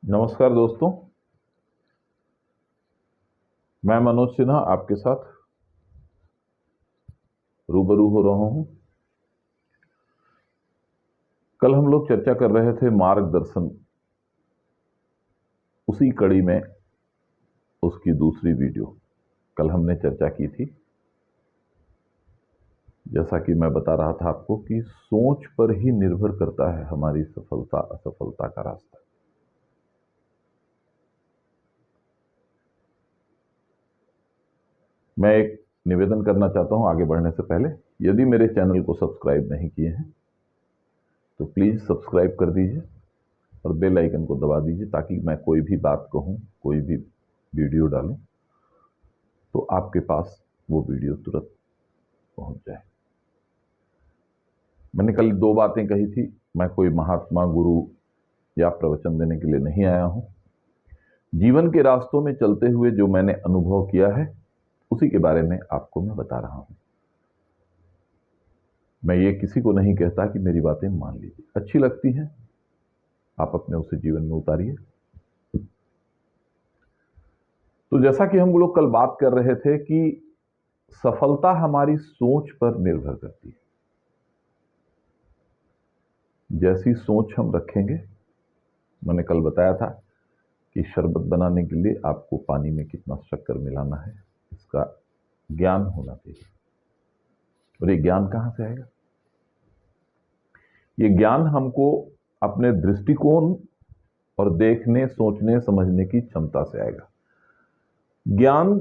नमस्कार दोस्तों, मैं मनोज सिन्हा आपके साथ रूबरू हो रहा हूं। कल हम लोग चर्चा कर रहे थे मार्गदर्शन, उसी कड़ी में उसकी दूसरी वीडियो कल हमने चर्चा की थी। जैसा कि मैं बता रहा था आपको कि सोच पर ही निर्भर करता है हमारी सफलता असफलता का रास्ता। मैं एक निवेदन करना चाहता हूं आगे बढ़ने से पहले। यदि मेरे चैनल को सब्सक्राइब नहीं किए हैं तो प्लीज सब्सक्राइब कर दीजिए और बेल आइकन को दबा दीजिए, ताकि मैं कोई भी बात कहूं, कोई भी वीडियो डालूं तो आपके पास वो वीडियो तुरंत पहुंच जाए। मैंने कल दो बातें कही थी। मैं कोई महात्मा, गुरु या प्रवचन देने के लिए नहीं आया हूं। जीवन के रास्तों में चलते हुए जो मैंने अनुभव किया है उसी के बारे में आपको मैं बता रहा हूं। मैं ये किसी को नहीं कहता कि मेरी बातें मान लीजिए, अच्छी लगती हैं आप अपने उसे जीवन में उतारिए। तो जैसा कि हम लोग कल बात कर रहे थे कि सफलता हमारी सोच पर निर्भर करती है। जैसी सोच हम रखेंगे, मैंने कल बताया था कि शरबत बनाने के लिए आपको पानी में कितना शक्कर मिलाना है इसका ज्ञान होना चाहिए। और ये ज्ञान कहां से आएगा? ये ज्ञान हमको अपने दृष्टिकोण और देखने, सोचने, समझने की क्षमता से आएगा। ज्ञान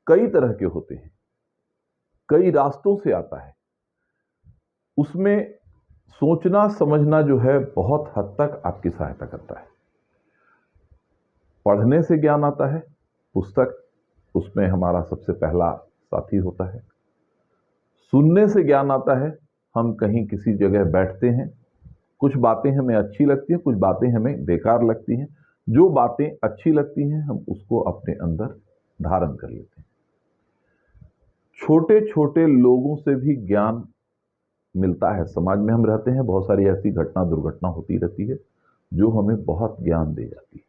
कई तरह के होते हैं, कई रास्तों से आता है। उसमें सोचना समझना जो है बहुत हद तक आपकी सहायता करता है। पढ़ने से ज्ञान आता है, पुस्तक उसमें हमारा सबसे पहला साथी होता है। सुनने से ज्ञान आता है, हम कहीं किसी जगह बैठते हैं, कुछ बातें हमें अच्छी लगती हैं, कुछ बातें हमें बेकार लगती हैं। जो बातें अच्छी लगती हैं हम उसको अपने अंदर धारण कर लेते हैं। छोटे छोटे लोगों से भी ज्ञान मिलता है। समाज में हम रहते हैं, बहुत सारी ऐसी घटना दुर्घटना होती रहती है जो हमें बहुत ज्ञान दे जाती है।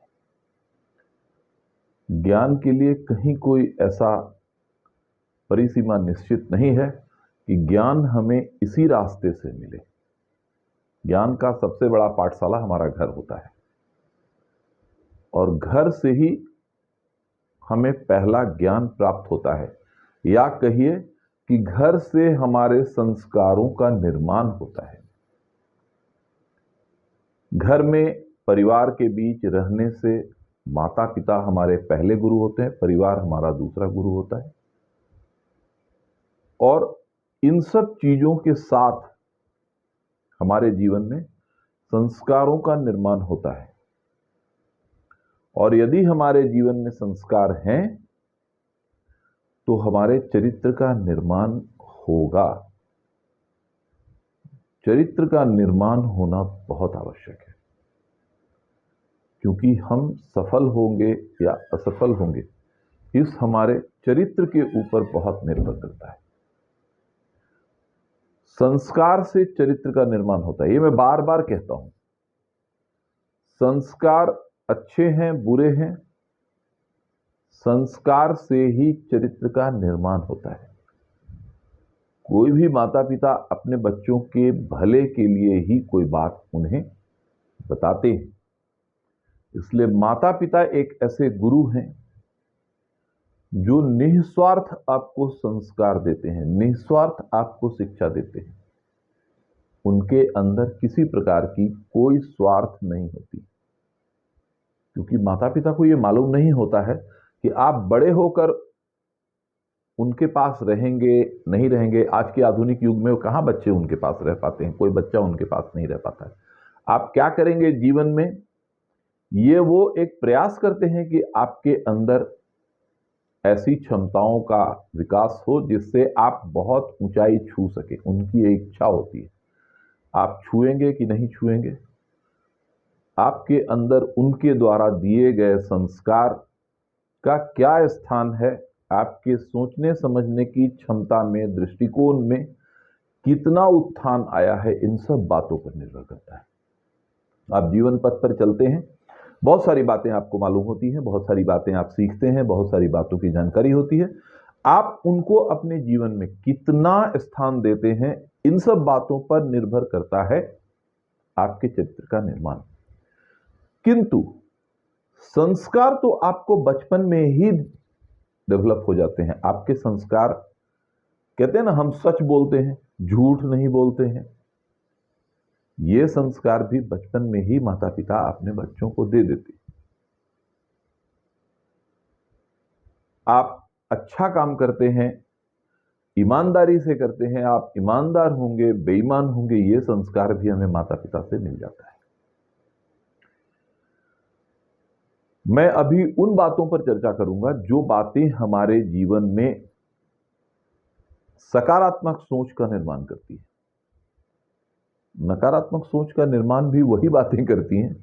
ज्ञान के लिए कहीं कोई ऐसा परिसीमा निश्चित नहीं है कि ज्ञान हमें इसी रास्ते से मिले। ज्ञान का सबसे बड़ा पाठशाला हमारा घर होता है और घर से ही हमें पहला ज्ञान प्राप्त होता है, या कहिए कि घर से हमारे संस्कारों का निर्माण होता है। घर में परिवार के बीच रहने से माता पिता हमारे पहले गुरु होते हैं, परिवार हमारा दूसरा गुरु होता है। और इन सब चीजों के साथ हमारे जीवन में संस्कारों का निर्माण होता है। और यदि हमारे जीवन में संस्कार हैं तो हमारे चरित्र का निर्माण होगा। चरित्र का निर्माण होना बहुत आवश्यक है, क्योंकि हम सफल होंगे या असफल होंगे इस हमारे चरित्र के ऊपर बहुत निर्भर करता है। संस्कार से चरित्र का निर्माण होता है, ये मैं बार बार कहता हूं। संस्कार अच्छे हैं बुरे हैं, संस्कार से ही चरित्र का निर्माण होता है। कोई भी माता पिता अपने बच्चों के भले के लिए ही कोई बात उन्हें बताते हैं। इसलिए माता पिता एक ऐसे गुरु हैं जो निस्वार्थ आपको संस्कार देते हैं, निस्वार्थ आपको शिक्षा देते हैं। उनके अंदर किसी प्रकार की कोई स्वार्थ नहीं होती, क्योंकि माता पिता को यह मालूम नहीं होता है कि आप बड़े होकर उनके पास रहेंगे नहीं रहेंगे। आज के आधुनिक युग में कहां बच्चे उनके पास रह पाते हैं, कोई बच्चा उनके पास नहीं रह पाता है। आप क्या करेंगे जीवन में, ये वो एक प्रयास करते हैं कि आपके अंदर ऐसी क्षमताओं का विकास हो जिससे आप बहुत ऊंचाई छू सके। उनकी एक इच्छा होती है, आप छुएंगे कि नहीं छुएंगे। आपके अंदर उनके द्वारा दिए गए संस्कार का क्या स्थान है, आपके सोचने समझने की क्षमता में, दृष्टिकोण में कितना उत्थान आया है, इन सब बातों पर निर्भर करता है। आप जीवन पथ पर चलते हैं बहुत सारी बातें आपको मालूम होती हैं, बहुत सारी बातें आप सीखते हैं, बहुत सारी बातों की जानकारी होती है। आप उनको अपने जीवन में कितना स्थान देते हैं, इन सब बातों पर निर्भर करता है आपके चरित्र का निर्माण। किंतु संस्कार तो आपको बचपन में ही डेवलप हो जाते हैं। आपके संस्कार, कहते हैं ना, हम सच बोलते हैं, झूठ नहीं बोलते हैं। ये संस्कार भी बचपन में ही माता पिता अपने बच्चों को दे देते हैं। आप अच्छा काम करते हैं, ईमानदारी से करते हैं, आप ईमानदार होंगे, बेईमान होंगे, ये संस्कार भी हमें माता पिता से मिल जाता है। मैं अभी उन बातों पर चर्चा करूंगा जो बातें हमारे जीवन में सकारात्मक सोच का निर्माण करती है। नकारात्मक सोच का निर्माण भी वही बातें करती हैं,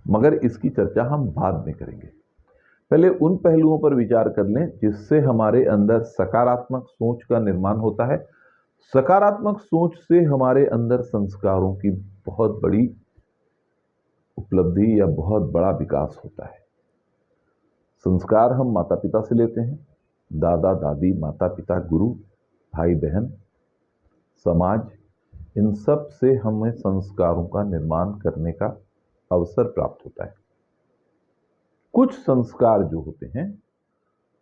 मगर इसकी चर्चा हम बाद में करेंगे। पहले उन पहलुओं पर विचार कर लें जिससे हमारे अंदर सकारात्मक सोच का निर्माण होता है। सकारात्मक सोच से हमारे अंदर संस्कारों की बहुत बड़ी उपलब्धि या बहुत बड़ा विकास होता है। संस्कार हम माता पिता से लेते हैं, दादा दादी, माता पिता, गुरु, भाई बहन, समाज, इन सब से हमें संस्कारों का निर्माण करने का अवसर प्राप्त होता है। कुछ संस्कार जो होते हैं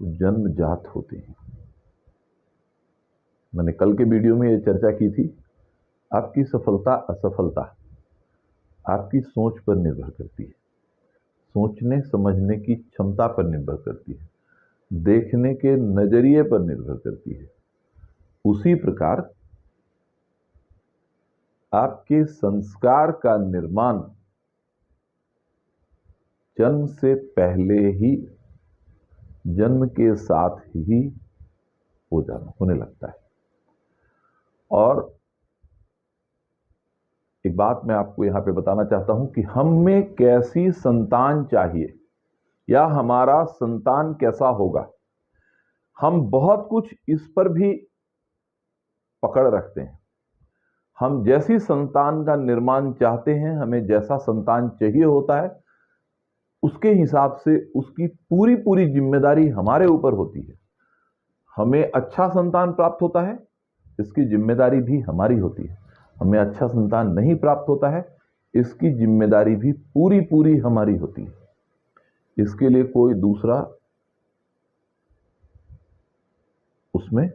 जन्मजात होते हैं। मैंने कल के वीडियो में यह चर्चा की थी, आपकी सफलता असफलता आपकी सोच पर निर्भर करती है, सोचने समझने की क्षमता पर निर्भर करती है, देखने के नजरिए पर निर्भर करती है। उसी प्रकार आपके संस्कार का निर्माण जन्म से पहले ही, जन्म के साथ ही होने लगता है। और एक बात मैं आपको यहां पे बताना चाहता हूं कि हमें कैसी संतान चाहिए या हमारा संतान कैसा होगा, हम बहुत कुछ इस पर भी पकड़ रखते हैं। हम जैसी संतान का निर्माण चाहते हैं, हमें जैसा संतान चाहिए होता है, उसके हिसाब से उसकी पूरी पूरी जिम्मेदारी हमारे ऊपर होती है। हमें अच्छा संतान प्राप्त होता है, इसकी जिम्मेदारी भी हमारी होती है। हमें अच्छा संतान नहीं प्राप्त होता है, इसकी जिम्मेदारी भी पूरी पूरी हमारी होती है। इसके लिए कोई दूसरा उसमें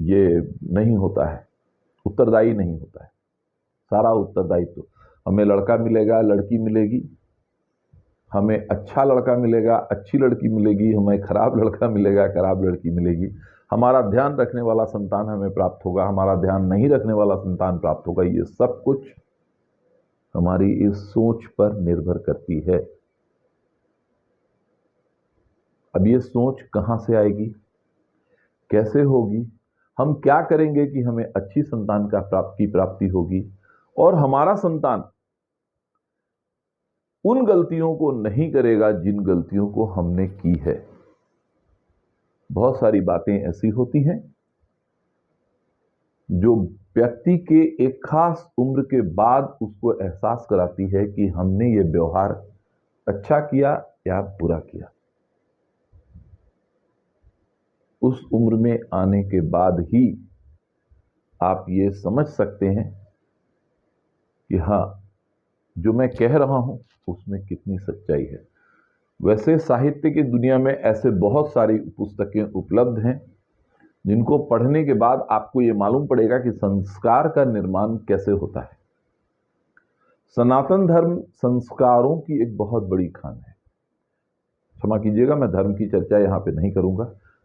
ये नहीं होता है, उत्तरदायी नहीं होता है। सारा उत्तरदायित्व, हमें लड़का मिलेगा, लड़की मिलेगी, हमें अच्छा लड़का मिलेगा, अच्छी लड़की मिलेगी, हमें खराब लड़का मिलेगा, खराब लड़की मिलेगी, हमारा ध्यान रखने वाला संतान हमें प्राप्त होगा, हमारा ध्यान नहीं रखने वाला संतान प्राप्त होगा। ये सब कुछ हमारी इस सोच पर निर्भर करती है। अब ये सोच कहां से आएगी, कैसे होगी, हम क्या करेंगे कि हमें अच्छी संतान का प्राप्ति होगी और हमारा संतान उन गलतियों को नहीं करेगा जिन गलतियों को हमने की है। बहुत सारी बातें ऐसी होती हैं जो व्यक्ति के एक खास उम्र के बाद उसको एहसास कराती है कि हमने ये व्यवहार अच्छा किया या बुरा किया। उस उम्र में आने के बाद ही आप ये समझ सकते हैं कि हाँ, जो मैं कह रहा हूं उसमें कितनी सच्चाई है। वैसे साहित्य की दुनिया में ऐसे बहुत सारी पुस्तकें उपलब्ध हैं जिनको पढ़ने के बाद आपको ये मालूम पड़ेगा कि संस्कार का निर्माण कैसे होता है। सनातन धर्म संस्कारों की एक बहुत बड़ी खान है। क्षमा कीजिएगा, मैं धर्म की चर्चा यहाँ पे नहीं करूँगा,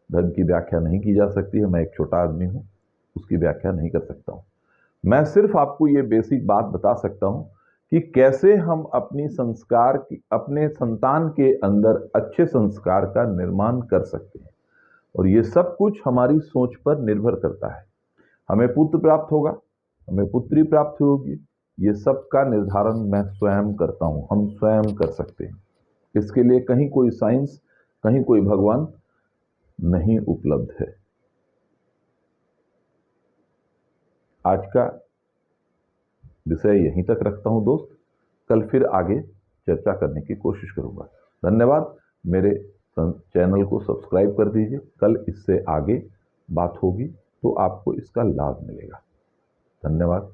धर्म की व्याख्या नहीं की जा सकती है, मैं एक छोटा आदमी हूँ, उसकी व्याख्या नहीं कर सकता हूँ। मैं सिर्फ आपको ये बेसिक बात बता सकता हूँ कि कैसे हम अपने संतान के अंदर अच्छे संस्कार का निर्माण कर सकते हैं। और ये सब कुछ हमारी सोच पर निर्भर करता है। हमें पुत्र प्राप्त होगा, हमें पुत्री प्राप्त होगी, ये सब का निर्धारण मैं स्वयं करता हूं, हम स्वयं कर सकते हैं। इसके लिए कहीं कोई साइंस, कहीं कोई भगवान नहीं उपलब्ध है। आज का विषय यहीं तक रखता हूं दोस्त, कल फिर आगे चर्चा करने की कोशिश करूंगा। धन्यवाद। मेरे चैनल को सब्सक्राइब कर दीजिए। कल इससे आगे बात होगी तो आपको इसका लाभ मिलेगा। धन्यवाद।